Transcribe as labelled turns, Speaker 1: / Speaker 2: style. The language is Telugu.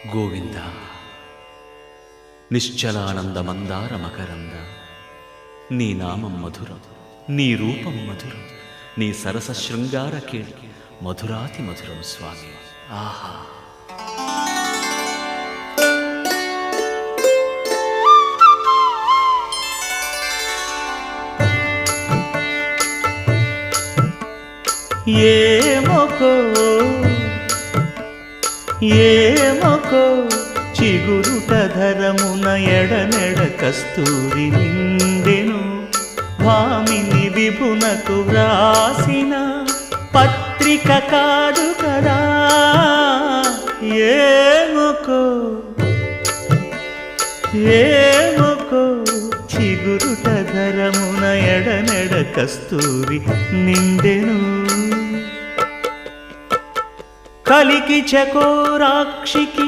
Speaker 1: గోవింద నిశ్చలానంద మందార మకరంద నీ నామం మధురం, నీ రూపం మధురం, నీ సరస శృంగార కేళి మధురాతి మధురం స్వామి. ఆహా! ఏమొకో చిగురుట ధరమున ఎడనెడ కస్తూరి నిండెను, భామిని విభునకు వ్రాసిన పత్రిక కాదు కదా. ఏమొకో చిగురుట ధరమున ఎడనెడ కస్తూరి నిండెను, కలికి చకోరాక్షికి